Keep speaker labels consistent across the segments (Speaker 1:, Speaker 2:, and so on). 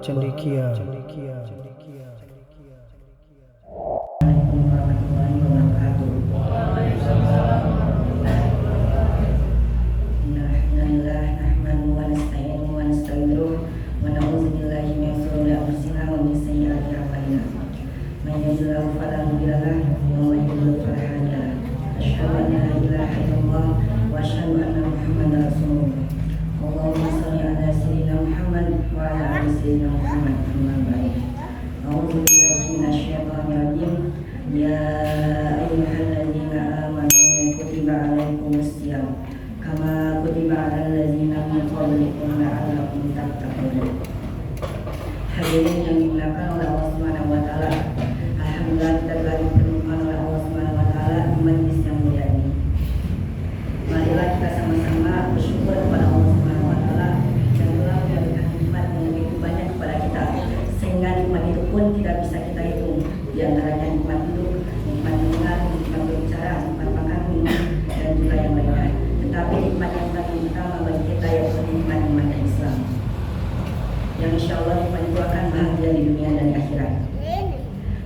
Speaker 1: cendekia.
Speaker 2: Allahumma sholli ala sayyidina Muhammad wa ala ali sayyidina Muhammad. Amma ba'd. A'udzu billahi minasyaitonir rajim. Ya ayyuhalladzina amanu kutiba 'alaikumus shiyam kama kutiba 'alal ladzina min qablikum la'allakum tattaqun. Hadirin yang dimuliakan oleh Allah Subhanahu wa taala. Alhamdulillah kita telah dipertemukan oleh Allah Subhanahu wa taala di majelis yang mulia ini. Marilah kita sama-sama bersyukur kepada Allah Subhanahu wa taala yang telah memberikan nikmat yang begitu banyak kepada kita, sehingga nikmat itu pun tidak bisa kita hitung. Di antaranya nikmat hidup, nikmat mendengar, nikmat berbicara, nikmat makan, minum, dan juga yang lainnya. Tetapi nikmat yang paling utama bagi kita yaitu nikmat Islam, yang insya Allah nikmat itu akan bahagia di dunia dan di akhirat.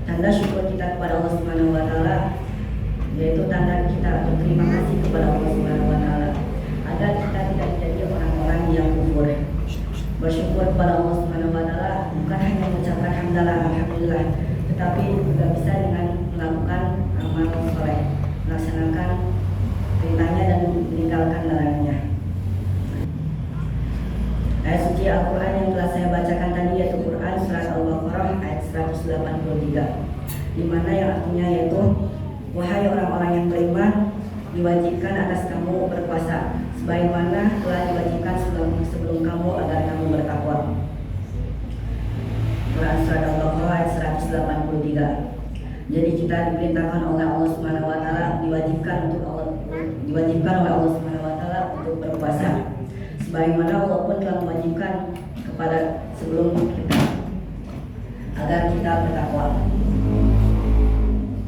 Speaker 2: Tanda syukur kita kepada Allah Subhanahu wa taala yaitu tanda kita berterima kasih kepada Allah Subhanahu wa taala agar kita tidak menjadi orang-orang yang kufur. Bersyukur kepada Allah Subhanahu wa taala bukan hanya mengucapkan hamdalah alhamdulillah, tetapi juga bisa dengan melakukan amal soleh, melaksanakan perintahnya dan meninggalkan larangannya. Ayat suci Al-Quran yang telah saya bacakan tadi yaitu Quran surat Al-Baqarah ayat 183, di mana yang artinya yaitu, wahai orang-orang yang beriman, diwajibkan atas kamu berpuasa sebagaimana telah diwajibkan sebelum kamu agar kamu bertakwa. Quran surat Al-Baqarah ayat 183. Jadi kita diperintahkan oleh Allah Subhanahu wa taala, diwajibkan oleh Allah Subhanahu wa taala untuk berpuasa. Sebagaimana Allah pun telah mewajibkan kepada sebelum kita agar kita bertakwa.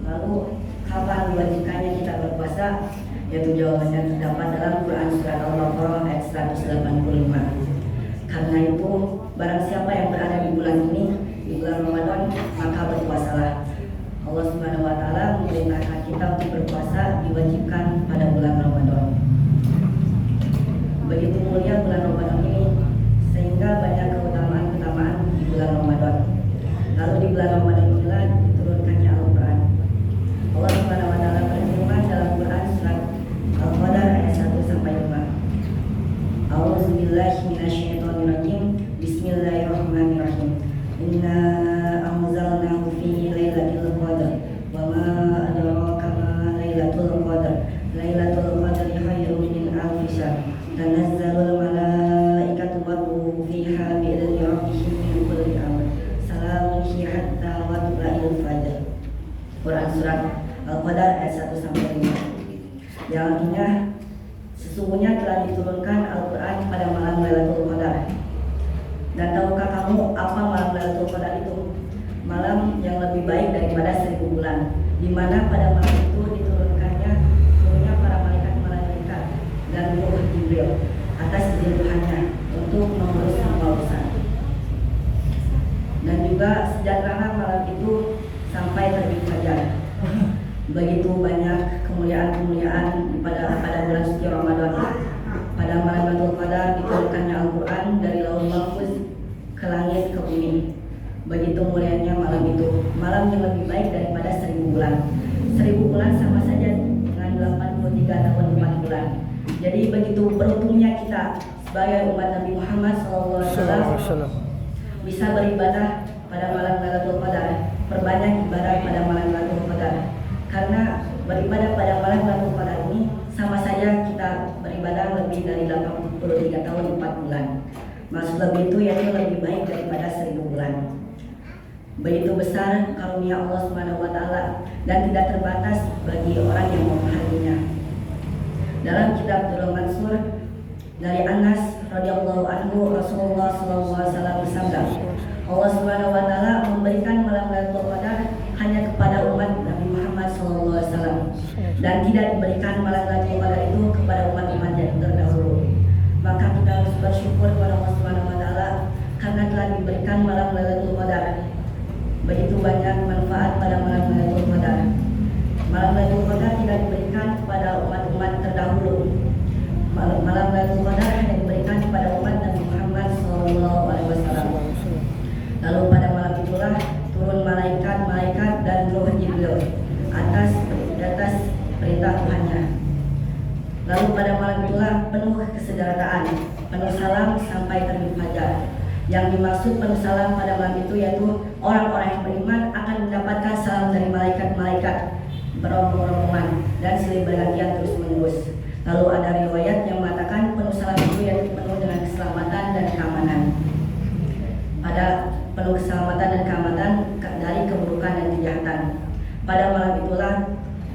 Speaker 2: Lalu kapan diwajibkannya kita berpuasa? Yaitu jawabannya terdapat dalam Quran surat Al-Baqarah ayat 185. Karena itu barang siapa yang berada di bulan ini, di bulan Ramadan, maka berpuasalah. Allah Subhanahu wa taala memerintahkan kita untuk berpuasa diwajibkan pada bulan Ramadan. Begitu mulia bulan Ramadan ini sehingga banyak keutamaan di bulan Ramadan. Lalu di bulan Ramadan inilah diturunkannya Al-Quran. Allah Subhanahu wa taala berfirman dalam Quran surat Al-Qadar ayat 1-5. A'udzubillahi minasyaitonirrajim. Bismillahirrahmanirrahim. Inna anzalnahu fi lailatul qadar wa ma adraka ma lailatul qadar. Lailatul qadri khairun min alfi syahr. Tanazzalul malaikatu war-ruhu fiha bi'izni rabbihim min kulli amr. Salamun hiya hatta matla'il fajr. Quran surat Al-Qadar ayat 1-5, yang artinya sesungguhnya telah diturunkan Al-Quran pada malam Lailatul Qadar. Dan tahukah kamu apa malam Lailatul Qadar itu? Malam yang lebih baik daripada 1000 bulan, di mana pada malam itu diturunkannya para malaikat dan Ruh Jibril atas izin Tuhannya untuk mengurus semua urusan. Dan juga sejahtera malam itu sampai terbit fajar. Begitu banyak kemuliaan-kemuliaan pada bulan suci Ramadan. Pada malam Lailatul Qadar diturunkannya Al-Quran dari Lauhul Mahfuz ke langit ke bumi. Begitu mulianya malam itu, malam yang lebih baik daripada 1000 bulan. 1000 bulan sama saja dengan 83 tahun 4 bulan. Jadi begitu beruntungnya kita sebagai umat Nabi Muhammad SAW bisa beribadah pada malam Lailatul Qadar. Perbanyak ibadah pada malam Lailatul Qadar. Karena beribadah pada malam Lailatul Qadar ini sama saja kita beribadah lebih dari 83 tahun 4 bulan. Maksud lebih itu yaitu lebih baik daripada 1000 bulan. Begitu besar karunia Allah Subhanahu wa taala dan tidak terbatas bagi orang yang memahaminya. Dalam kitab Durrul Mansur dari Anas radhiyallahu anhu, Rasulullah sallallahu alaihi wasallam bersabda, Allah Subhanahu wa taala memberikan malam Lailatul Qadar hanya kepada umat Nabi Muhammad sallallahu alaihi wasallam dan tidak diberikan malam Lailatul Qadar itu kepada umat-umat yang terdahulu. Maka kita harus bersyukur kepada Allah Subhanahu wa taala karena telah diberikan malam kepada umat-umat terdahulu. Malam Lailatul Qadar hanya diberikan kepada umat Nabi Muhammad SAW. Lalu pada malam itulah turun malaikat dan Ruh Jibril atas perintah Tuhannya. Lalu pada malam itulah penuh kesederhanaan, penuh salam sampai terbit fajar. Yang dimaksud penuh salam pada malam itu yaitu orang-orang yang beriman akan mendapatkan salam dari malaikat-malaikat berombong-rombongan dan silih bergantian terus menerus. Lalu ada riwayat yang mengatakan penuh salam itu yaitu penuh dengan keselamatan dan keamanan. Pada penuh keselamatan dan keamanan dari keburukan dan kejahatan. Pada malam itulah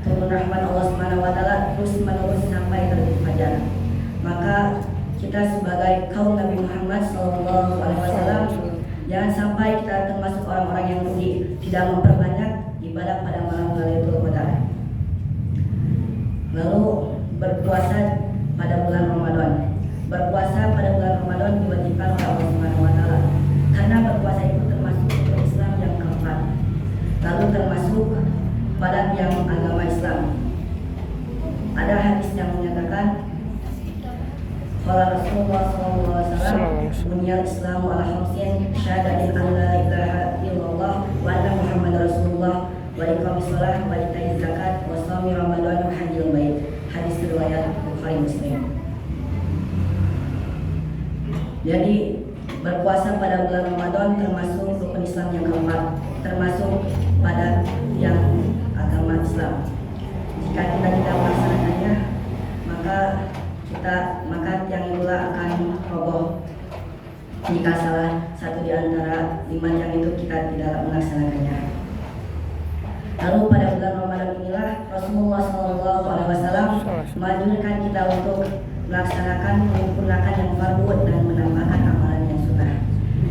Speaker 2: turun rahmat Allah Subhanahu wa taala terus menerus sampai terbit fajar. Maka kita sebagai kaum Nabi Muhammad SAW jangan sampai kita termasuk orang-orang yang rugi, tidak memperbanyak ibadah pada malam Lailatul Qadar. Lalu berpuasa pada bulan Ramadan. Berpuasa pada bulan Ramadan diwajibkan oleh Allah Subhanahu wa taala. Karena berpuasa itu termasuk rukun Islam yang keempat. Lalu termasuk pada yang agama Islam. Ada hadis yang menyatakan qala Rasulullah sallallahu alaihi wasallam bunyal Islamu ala khamsin syahadatin an la ilaha illallah wa anna Muhammadar Rasulullah wa iqamis shalah wa ita'iz zakat wa shaumi ramadan wa hajjil bait. Hadis riwayat Bukhari Muslim. Jadi berpuasa pada bulan Ramadan termasuk rukun Islam yang keempat, termasuk pada yang agama Islam. Jika kita tidak melaksanakannya, maka yang itulah akan roboh. Jika salah satu di antara 5 yang itu kita tidak melaksanakannya. Lalu pada bulan Ramadan inilah Rasulullah SAW menganjurkan kita untuk menyempurnakan yang fardu dan menambahkan amalan yang sunnah.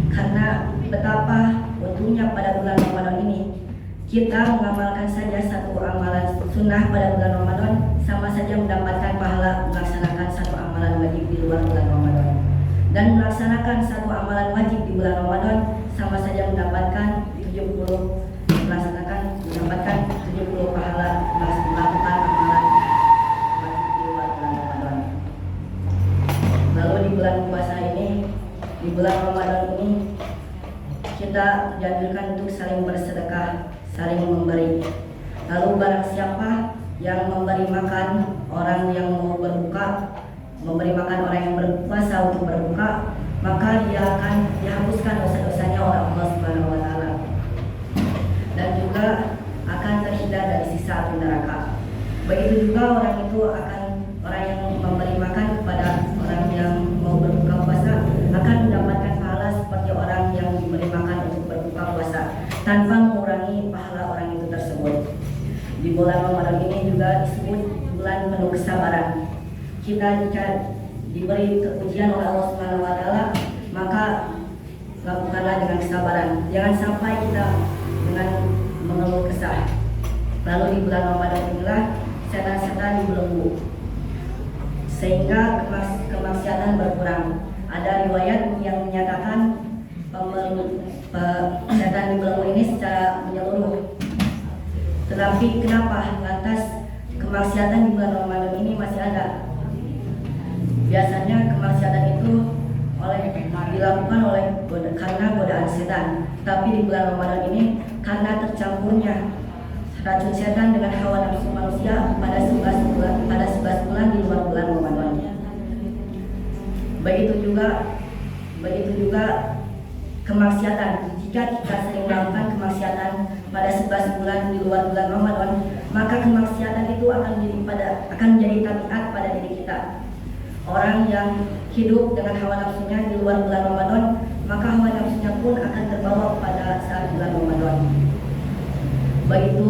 Speaker 2: Karena betapa untungnya pada bulan Ramadan ini kita mengamalkan saja satu amalan sunnah pada bulan Ramadan sama saja mendapatkan pahala melaksanakan satu amalan wajib di luar bulan Ramadan. Dan melaksanakan satu amalan wajib di bulan Ramadan sama saja mendapatkan 70 pahala melakukan amalan wajib di luar bulan Ramadan. Lalu di bulan puasa ini, di bulan Ramadan ini kita dianjurkan untuk saling bersedekah, saling memberi. Lalu barang siapa yang memberi makan orang yang mau berbuka, memberi makan orang yang berpuasa untuk berbuka, maka dia akan dihapuskan dosa-dosanya oleh Allah Subhanahu wa taala. Dan juga akan terhindar dari siksa api neraka. Begitu juga orang yang memberi makan kepada orang yang mau berbuka puasa akan mendapatkan pahala seperti orang yang diberi makan untuk berbuka puasa tanpa mengurangi pahala orang itu tersebut. Di bulan Ramadan ini juga disebut bulan penuh kesabaran. Kita jika diberi ujian oleh Allah Subhanahu wa taala, maka lakukanlah dengan kesabaran. Jangan sampai kita dengan mengeluh kesah. Lalu di bulan Ramadan inilah setan-setan dibelenggu sehingga kemaksiatan berkurang. Ada riwayat yang menyatakan setan dibelenggu ini secara menyeluruh. Tetapi kenapa lantas kemaksiatan di bulan Ramadan ini masih ada? Biasanya kemaksiatan itu dilakukan karena godaan setan. Tapi di bulan Ramadan ini karena tercampurnya racun setan dengan hawa nafsu manusia pada 11 bulan di luar bulan Ramadan. Begitu juga kemaksiatan. Jika kita sering melakukan kemaksiatan pada 11 bulan di luar bulan Ramadan, maka kemaksiatan itu akan menjadi tabiat pada diri kita. Orang yang hidup dengan hawa nafsunya di luar bulan Ramadan, maka hawa nafsunya pun akan terbawa pada saat bulan Ramadan. Begitu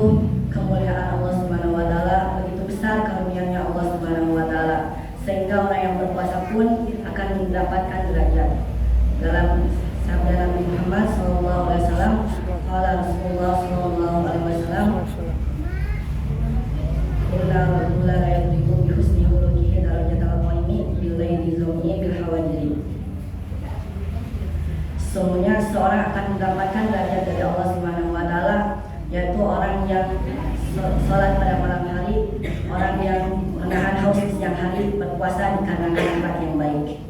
Speaker 2: kemuliaan Allah Subhanahu wa taala, begitu besar karunia-Nya Allah Subhanahu wa taala, sehingga orang yang berpuasa pun akan mendapatkan derajat. Dalam sabda Nabi Muhammad SAW, qala Rasulullah SAW, inna rajula la yadriku bi husni khuluqihi darajatal mu'mini bil laili zawmihi bil hawajiri. Semuanya seorang akan mendapatkan derajat dari Allah Subhanahu wa taala, yaitu orang yang sholat pada malam hari, orang yang haus di siang hari berpuasa dikarenakan tempat yang baik.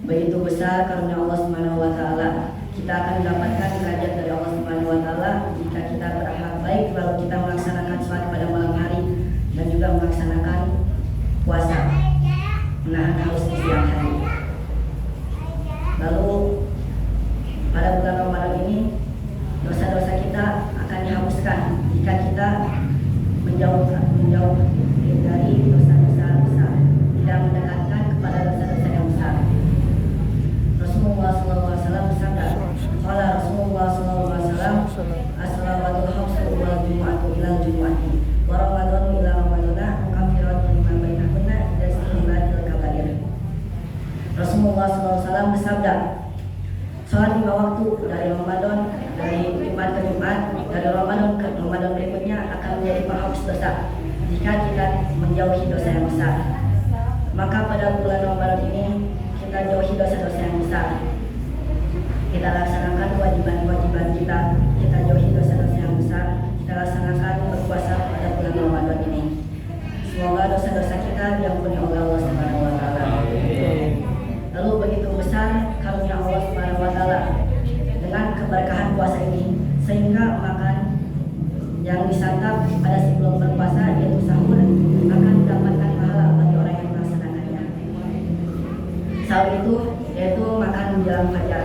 Speaker 2: Begitu besar karunia Allah Subhanahu wa taala. Kita akan mendapatkan derajat dari Allah Subhanahu wa taala jika kita berakhlak baik lalu kita melaksanakan sholat pada malam hari dan juga melaksanakan puasa menahan haus di siang hari. Lalu pada bulan Ramadan ini dosa-dosa kita akan dihapuskan jika kita menjauh dari dosa-dosa besar, tidak mendekatkan kepada dosa-dosa yang besar. Rasulullah SAW bersabda, qala Rasulullah SAW, as-salawatu khamsu wal jumu'atu ilal jumu'ati wa ramadhanu ila ramadhana mukaffiratun lima bainahunna idza istihbatil kabair. Rasulullah SAW bersabda, sholat 5 waktu dari Ramadan, dari Jumat ke Jumat, dari Ramadan ke Ramadan berikutnya akan menjadi penghapus dosa jika kita menjauhi dosa yang besar. Maka pada bulan Ramadan ini kita jauhi dosa-dosa yang besar. Kita laksanakan kewajiban-kewajiban kita jauhi dosa-dosa yang besar. Kita laksanakan berpuasa pada bulan Ramadan ini. Semoga dosa-dosa kita diampuni oleh Allah Subhanahu wa taala. Lalu begitu besar karunia Allah Subhanahu wa taala dengan keberkahan puasa ini sehingga makan yang disantap pada sebelum berpuasa yaitu sahur akan mendapatkan pahala bagi orang yang melaksanakannya. Sahur itu yaitu makan menjelang fajar.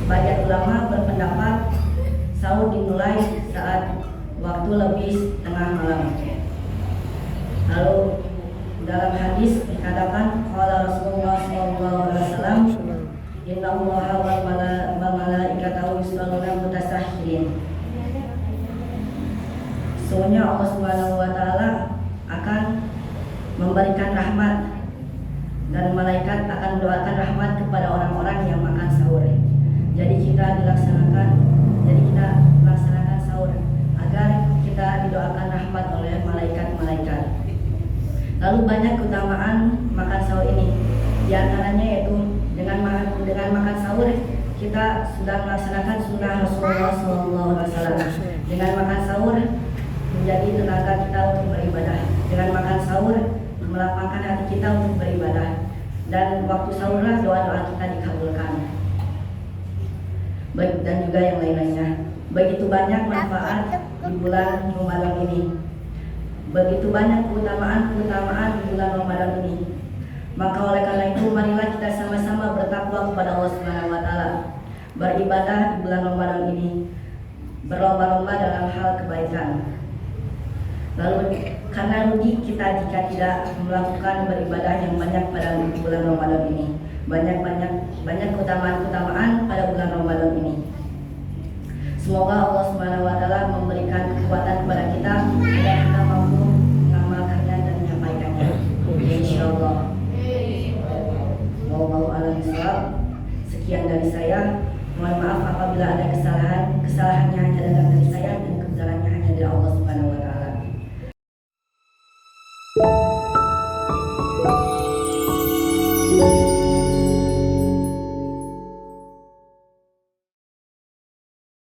Speaker 2: Sebagian ulama berpendapat sahur dimulai saat waktu lebih tengah malam. Lalu dalam hadis dikatakan qala Rasulullah sallallahu alaihi wasallam innallaha wa malaikatahu yusholluna mutasahhirin. Sesungguhnya Allah Subhanahu wa taala akan memberikan rahmat dan malaikat akan mendoakan rahmat kepada orang-orang yang makan sahur. Jadi kita laksanakan sahur agar kita didoakan rahmat oleh malaikat-malaikat. Lalu banyak keutamaan makan sahur ini. Di antaranya yaitu dengan makan sahur kita sudah melaksanakan sunnah Rasulullah SAW. Dengan makan sahur menjadi tenaga kita untuk beribadah. Dengan makan sahur melapangkan hati kita untuk beribadah. Dan waktu sahurlah doa-doa kita dikabulkan. Baik, dan juga yang lain-lainnya. Begitu banyak manfaat di bulan Ramadan ini. Begitu banyak keutamaan di bulan Ramadan ini. Maka oleh karena itu marilah kita sama-sama bertakwa kepada Allah Subhanahu wa taala. Beribadah di bulan Ramadan ini. Berlomba-lomba dalam hal kebaikan. Lalu karena rugi kita jika tidak melakukan beribadah yang banyak pada bulan Ramadan ini. Banyak keutamaan pada bulan Ramadan ini. Semoga Allah Subhanahu wa taala memberikan kekuatan kepada kita agar kita mampu mengamalkannya dan menyampaikannya. Insyaallah. Wallahu a'lam bishawab. Sekian dari saya. Mohon maaf apabila ada kesalahannya hanya dalam